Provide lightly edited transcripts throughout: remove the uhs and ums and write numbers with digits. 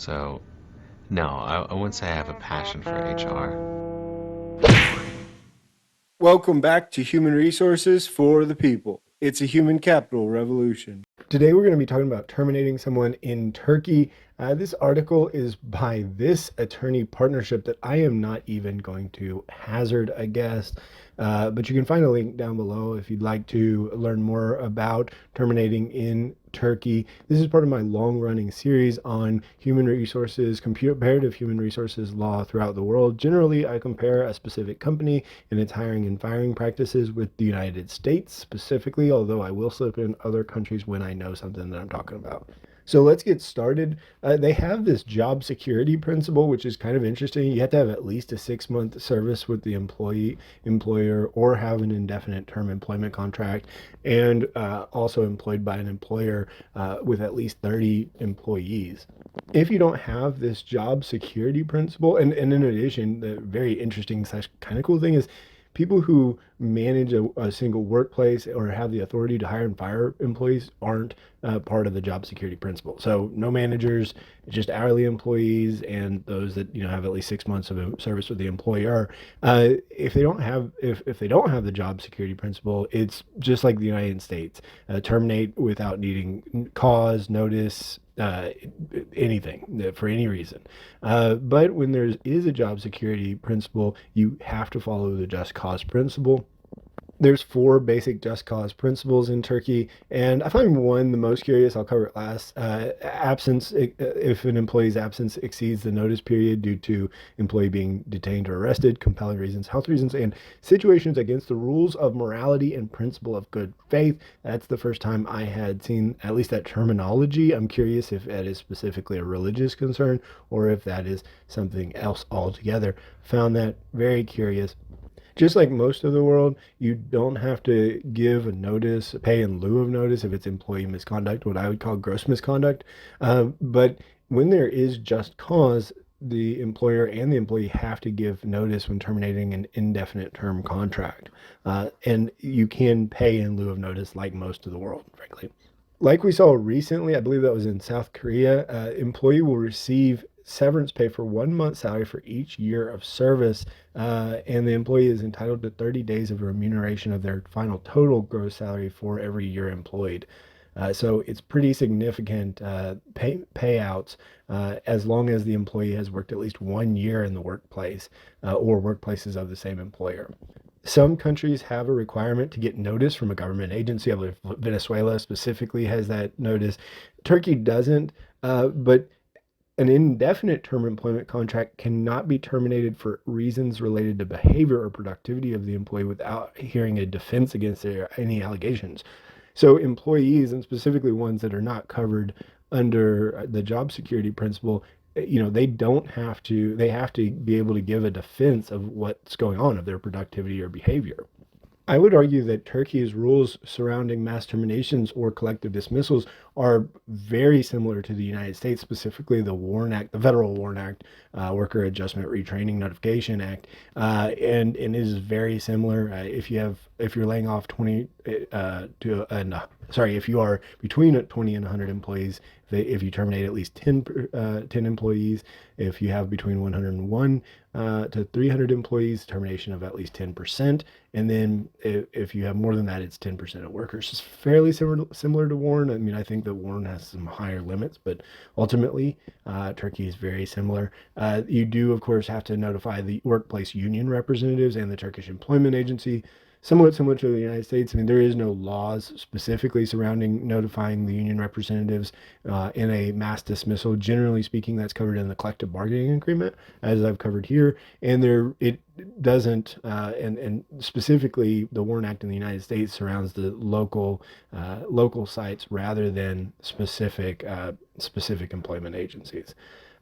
So, no, I wouldn't say I have a passion for HR. Welcome back to Human Resources for the People. It's a human capital revolution. Today we're going to be talking about terminating someone in Turkey. This article is by this attorney partnership that I am not even going to hazard a guess. But you can find a link down below if you'd like to learn more about terminating in Turkey. This is part of my long-running series on human resources, comparative human resources law throughout the world. Generally, I compare a specific company and its hiring and firing practices with the United States specifically, although I will slip in other countries when I know something that I'm talking about. So let's get started. They have this job security principle, which is kind of interesting. You have to have at least a 6-month service with the employer, or have an indefinite term employment contract, and also employed by an employer with at least 30 employees. If you don't have this job security principle, and in addition, the very interesting slash kind of cool thing is people who manage a single workplace or have the authority to hire and fire employees aren't part of the job security principle. So no managers, just hourly employees, and those that have at least 6 months of service with the employer. If they don't have the job security principle, it's just like the United States. Terminate without needing cause, notice, anything for any reason. But when there is a job security principle, you have to follow the just cause principle. There's 4 basic just cause principles in Turkey, and I find one the most curious. I'll cover it last. Absence, if an employee's absence exceeds the notice period due to employee being detained or arrested, compelling reasons, health reasons, and situations against the rules of morality and principle of good faith. That's the first time I had seen at least that terminology. I'm curious if that is specifically a religious concern or if that is something else altogether. Found that very curious. Just like most of the world, you don't have to give a notice, pay in lieu of notice if it's employee misconduct, what I would call gross misconduct. But when there is just cause, the employer and the employee have to give notice when terminating an indefinite term contract. And you can pay in lieu of notice like most of the world, frankly. Like we saw recently, I believe that was in South Korea, employee will receive severance pay for 1 month's salary for each year of service, and the employee is entitled to 30 days of remuneration of their final total gross salary for every year employed. So it's pretty significant payouts as long as the employee has worked at least 1 year in the workplace or workplaces of the same employer. Some countries have a requirement to get notice from a government agency. I believe Venezuela specifically has that notice. Turkey doesn't, but an indefinite term employment contract cannot be terminated for reasons related to behavior or productivity of the employee without hearing a defense against any allegations. So employees, and specifically ones that are not covered under the job security principle, they don't have to, they have to be able to give a defense of what's going on, of their productivity or behavior. I would argue that Turkey's rules surrounding mass terminations or collective dismissals are very similar to the United States, specifically the WARN Act, the Federal WARN Act, Worker Adjustment Retraining Notification Act, and it is very similar. If you're laying off 20 if you are between 20 and 100 employees, if you terminate at least 10 employees, if you have between 101 to 300 employees, termination of at least 10%. And then if you have more than that, it's 10% of workers. It's fairly similar to WARN. I mean, I think that WARN has some higher limits, but ultimately, Turkey is very similar. You do, of course, have to notify the workplace union representatives and the Turkish Employment Agency. Somewhat similar to the United States. I mean, there is no laws specifically surrounding notifying the union representatives in a mass dismissal. Generally speaking, that's covered in the collective bargaining agreement, as I've covered here. And it doesn't, and specifically, the WARN Act in the United States surrounds the local sites rather than specific employment agencies.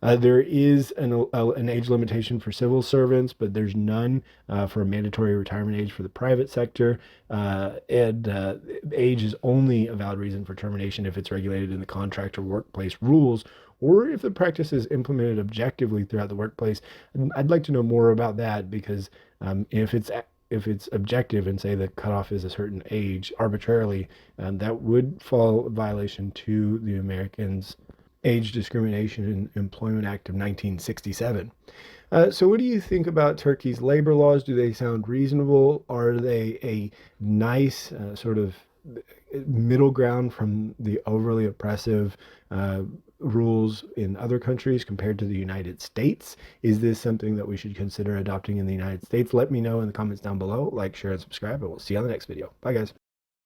There is an age limitation for civil servants, but there's none for a mandatory retirement age for the private sector. And age is only a valid reason for termination if it's regulated in the contract or workplace rules, or if the practice is implemented objectively throughout the workplace. And I'd like to know more about that because if it's objective and say the cutoff is a certain age arbitrarily, that would fall violation to the Americans Age Discrimination and Employment Act of 1967. So, what do you think about Turkey's labor laws? Do they sound reasonable? Are they a nice sort of middle ground from the overly oppressive rules in other countries compared to the United States? Is this something that we should consider adopting in the United States? Let me know in the comments down below. Like, share, and subscribe, and we'll see you on the next video. Bye, guys.